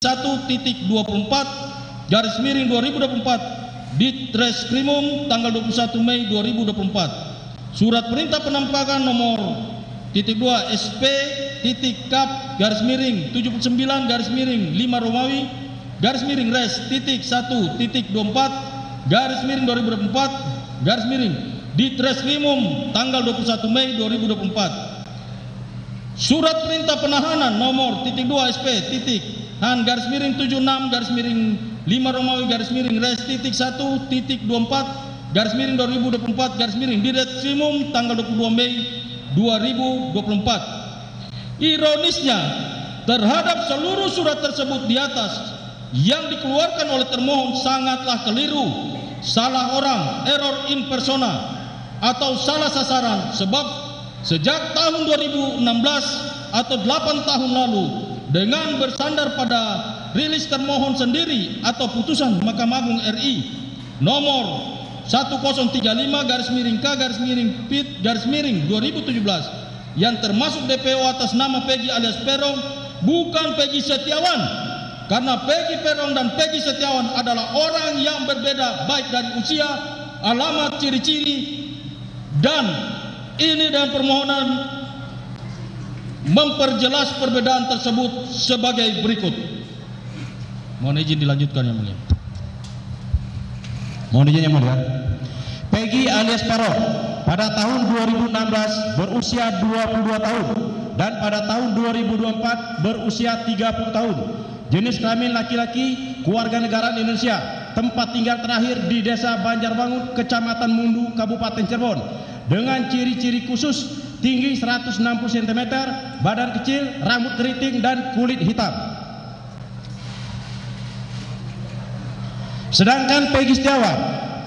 1.24 garis miring 2024 Ditreskrimum tanggal 21 Mei 2024. Surat perintah penampakan nomor titik 2 SP titik kap garis miring 79 garis miring 5 Romawi garis miring res titik 1 titik 24 garis miring 2024 garis miring Ditreskrimum tanggal 21 Mei 2024. Surat perintah penahanan nomor titik 2 SP titik han garis miring 76 garis miring 5 Romawi garis miring res titik 1 titik 24 garis miring 2024 garis miring Ditreskrimum tanggal 22 Mei 2024. Ironisnya, terhadap seluruh surat tersebut di atas yang dikeluarkan oleh termohon sangatlah keliru, salah orang, error in persona, atau salah sasaran, sebab sejak tahun 2016 atau 8 tahun lalu dengan bersandar pada rilis termohon sendiri atau putusan Mahkamah Agung RI nomor 1035 garis miring K garis miring PIT garis miring 2017 yang termasuk DPO atas nama Peggy alias Peron, bukan Peggy Setiawan, karena Peggy Peron dan Peggy Setiawan adalah orang yang berbeda baik dari usia, alamat, ciri-ciri, dan ini dan permohonan memperjelas perbedaan tersebut sebagai berikut. Mohon izin dilanjutkan yang mulia. Mohon izin yang mulia. Peggy alias Peron pada tahun 2016 berusia 22 tahun dan pada tahun 2024 berusia 30 tahun. Jenis kelamin laki-laki, kewarganegaraan Indonesia, tempat tinggal terakhir di Desa Banjarbangun, Kecamatan Mundu, Kabupaten Cirebon, dengan ciri-ciri khusus tinggi 160 cm, badan kecil, rambut keriting, dan kulit hitam. Sedangkan Peggy Setiawan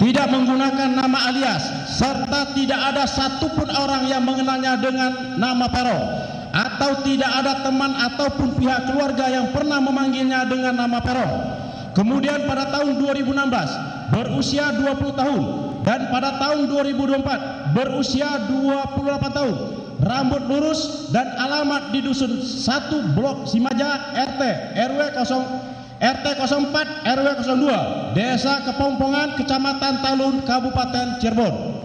tidak menggunakan nama alias serta tidak ada satupun orang yang mengenalnya dengan nama Peron, atau tidak ada teman ataupun pihak keluarga yang pernah memanggilnya dengan nama Peron. Kemudian pada tahun 2016 berusia 20 tahun dan pada tahun 2024 berusia 28 tahun, rambut lurus dan alamat di dusun 1 Blok Simaja RT 04 RW 02 Desa Kepompongan Kecamatan Talun Kabupaten Cirebon.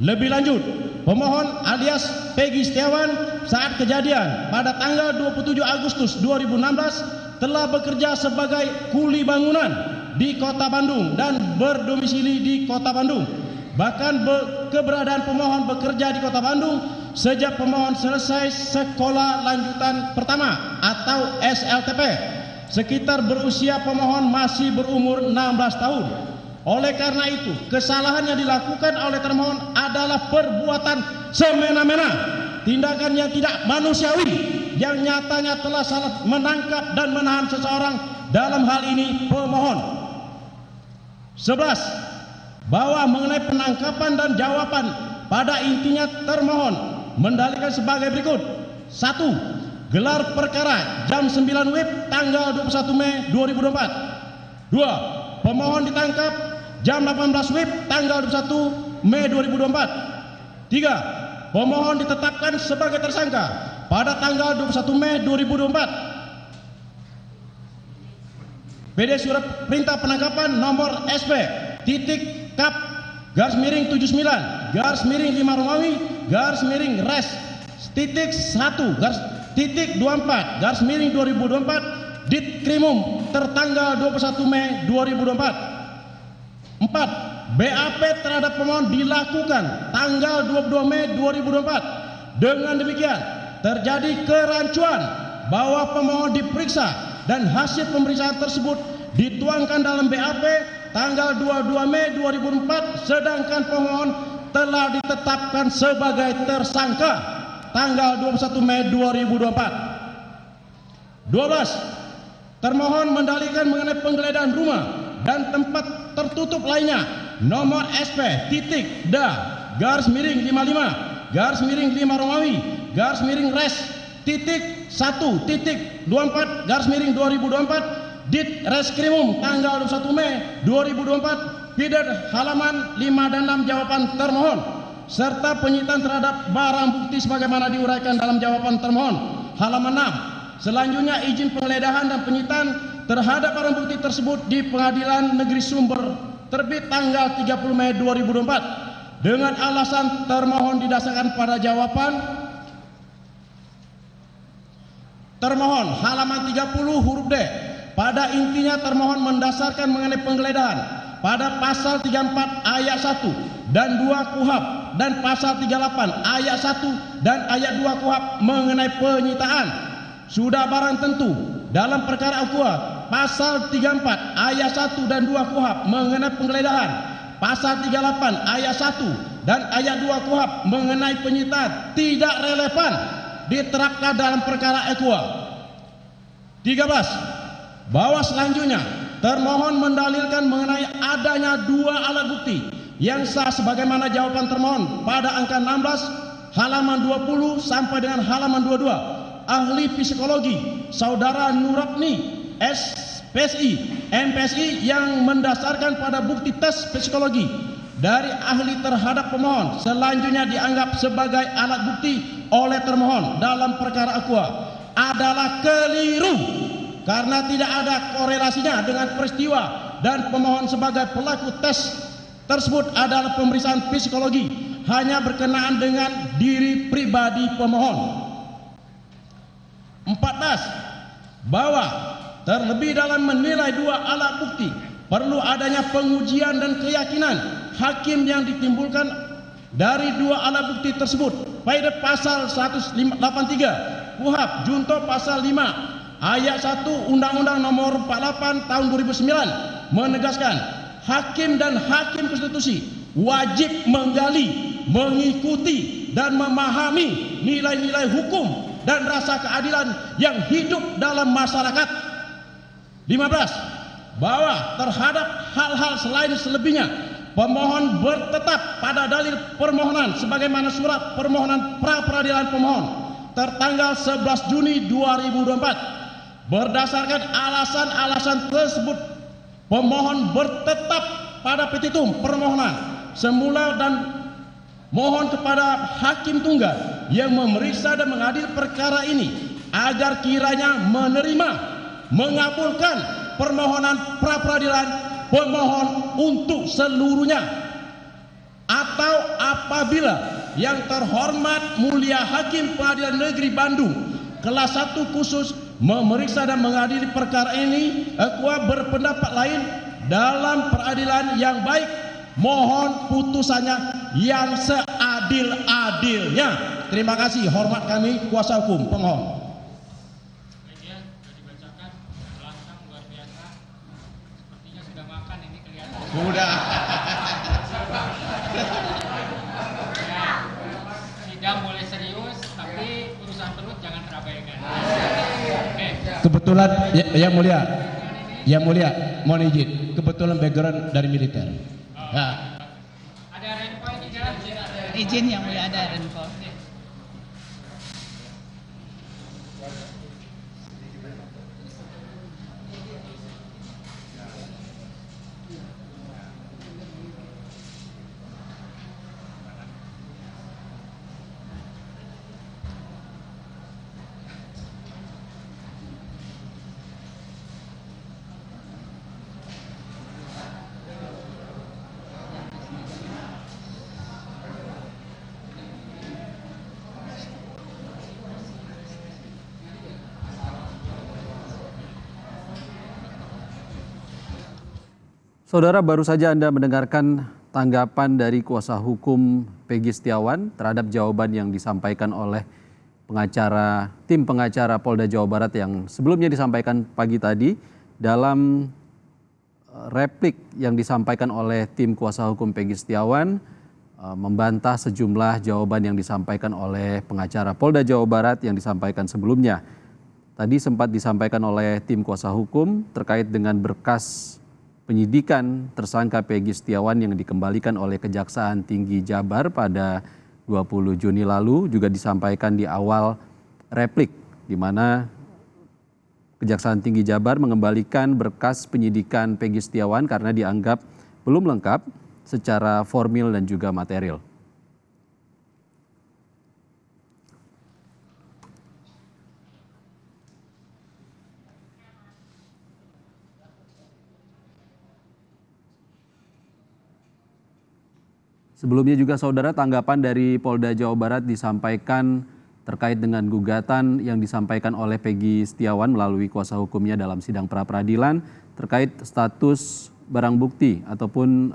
Lebih lanjut, pemohon alias Peggy Setiawan saat kejadian pada tanggal 27 Agustus 2016 telah bekerja sebagai kuli bangunan di Kota Bandung dan berdomisili di Kota Bandung. Bahkan keberadaan pemohon bekerja di Kota Bandung sejak pemohon selesai sekolah lanjutan pertama atau SLTP. Sekitar berusia pemohon masih berumur 16 tahun. Oleh karena itu, kesalahan yang dilakukan oleh termohon adalah perbuatan semena-mena, tindakan yang tidak manusiawi, yang nyatanya telah salah menangkap dan menahan seseorang, dalam hal ini pemohon. 11. Bahwa mengenai penangkapan dan jawaban pada intinya termohon mendalilkan sebagai berikut. 1. Gelar perkara jam 9 WIB tanggal 21 Mei 2024. 2. Pemohon ditangkap jam 18 WIB tanggal 21 Mei 2024. 3. Pemohon ditetapkan sebagai tersangka pada tanggal 21 Mei 2024. PD surat perintah penangkapan nomor SP titik kap garis miring 79 garis miring 5 Romawi garis miring res titik 1 garis titik 24 garis miring 2024 Ditkrimum tertanggal 21 Mei 2024. 4. BAP terhadap pemohon dilakukan tanggal 22 Mei 2024. Dengan demikian terjadi kerancuan bahwa pemohon diperiksa dan hasil pemeriksaan tersebut dituangkan dalam BAP tanggal 22 Mei 2004, sedangkan pemohon telah ditetapkan sebagai tersangka tanggal 21 Mei 2024. 12. Termohon mendalilkan mengenai penggeledahan rumah dan tempat tertutup lainnya nomor SP titik da garis miring 55 garis miring 5 Romawi garis miring res titik 1 titik 24 garis miring 2024 Ditreskrimum tanggal 21 Mei 2024 Pidana halaman 5 dan 6 jawaban termohon serta penyitaan terhadap barang bukti sebagaimana diuraikan dalam jawaban termohon halaman 6. Selanjutnya izin penggeledahan dan penyitaan terhadap barang bukti tersebut di Pengadilan Negeri Sumber terbit tanggal 30 Mei 2024 dengan alasan termohon didasarkan pada jawaban termohon halaman 30 huruf D. Pada intinya termohon mendasarkan mengenai penggeledahan pada pasal 34 ayat 1 dan 2 KUHP dan pasal 38 ayat 1 dan ayat 2 KUHP mengenai penyitaan. Sudah barang tentu dalam perkara Aqua pasal 34 ayat 1 dan 2 KUHP mengenai penggeledahan, pasal 38 ayat 1 dan ayat 2 KUHP mengenai penyitaan tidak relevan diterapkan dalam perkara Aqua. 13. Bahwa selanjutnya termohon mendalilkan mengenai adanya 2 alat bukti yang sah sebagaimana jawaban termohon pada angka 16 halaman 20 sampai dengan halaman 22. Ahli psikologi Saudara Nurapni SPSI MPSI yang mendasarkan pada bukti tes psikologi dari ahli terhadap pemohon selanjutnya dianggap sebagai alat bukti oleh termohon dalam perkara Aqua adalah keliru karena tidak ada korelasinya dengan peristiwa dan pemohon sebagai pelaku tes tersebut adalah pemeriksaan psikologi hanya berkenaan dengan diri pribadi pemohon. 14. Bahwa terlebih dalam menilai 2 alat bukti perlu adanya pengujian dan keyakinan hakim yang ditimbulkan dari 2 alat bukti tersebut. Pada pasal 183 KUHP junto pasal 5 ayat 1 Undang-Undang Nomor 48 Tahun 2009 menegaskan hakim dan hakim konstitusi wajib menggali, mengikuti dan memahami nilai-nilai hukum dan rasa keadilan yang hidup dalam masyarakat. 15. Bahwa terhadap hal-hal selain selebihnya pemohon bertetap pada dalil permohonan sebagaimana surat permohonan pra peradilan pemohon tertanggal 11 Juni 2024. Berdasarkan alasan-alasan tersebut pemohon bertetap pada petitum permohonan semula dan mohon kepada hakim tunggal yang memeriksa dan mengadili perkara ini agar kiranya menerima, mengabulkan permohonan pra peradilan pemohon untuk seluruhnya, atau apabila yang terhormat mulia Hakim Pengadilan Negeri Bandung kelas 1 khusus memeriksa dan mengadili perkara ini Aqua berpendapat lain dalam peradilan yang baik, mohon putusannya yang seadil-adilnya. Terima kasih, hormat kami kuasa hukum pemohon. Sudah dibacakan, langsung luar biasa. Sepertinya sudah makan ini kelihatan. Sudah. Ya, sidang boleh serius, tapi urusan perut jangan terabaikan. Oke. Kebetulan yang mulia, mohon izin. Kebetulan background dari militer. Ya. Ada renpo ini kan? Izin yang mulia, ada renpo. Saudara, baru saja Anda mendengarkan tanggapan dari kuasa hukum Peggy Setiawan terhadap jawaban yang disampaikan oleh tim pengacara Polda Jawa Barat yang sebelumnya disampaikan pagi tadi. Dalam replik yang disampaikan oleh tim kuasa hukum Peggy Setiawan membantah sejumlah jawaban yang disampaikan oleh pengacara Polda Jawa Barat yang disampaikan sebelumnya. Tadi sempat disampaikan oleh tim kuasa hukum terkait dengan berkas penyidikan tersangka Peggy Setiawan yang dikembalikan oleh Kejaksaan Tinggi Jabar pada 20 Juni lalu juga disampaikan di awal replik, di mana Kejaksaan Tinggi Jabar mengembalikan berkas penyidikan Peggy Setiawan karena dianggap belum lengkap secara formil dan juga material. Sebelumnya juga saudara, tanggapan dari Polda Jawa Barat disampaikan terkait dengan gugatan yang disampaikan oleh Peggy Setiawan melalui kuasa hukumnya dalam sidang pra-peradilan terkait status barang bukti ataupun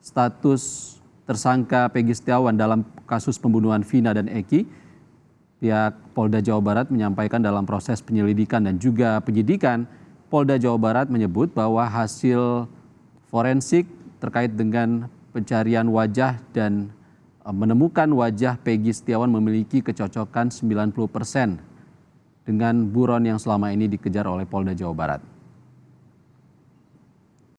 status tersangka Peggy Setiawan dalam kasus pembunuhan Vina dan Eki. Pihak Polda Jawa Barat menyampaikan dalam proses penyelidikan dan juga penyidikan, Polda Jawa Barat menyebut bahwa hasil forensik terkait dengan pencarian wajah dan menemukan wajah Peggy Setiawan memiliki kecocokan 90% dengan buron yang selama ini dikejar oleh Polda Jawa Barat.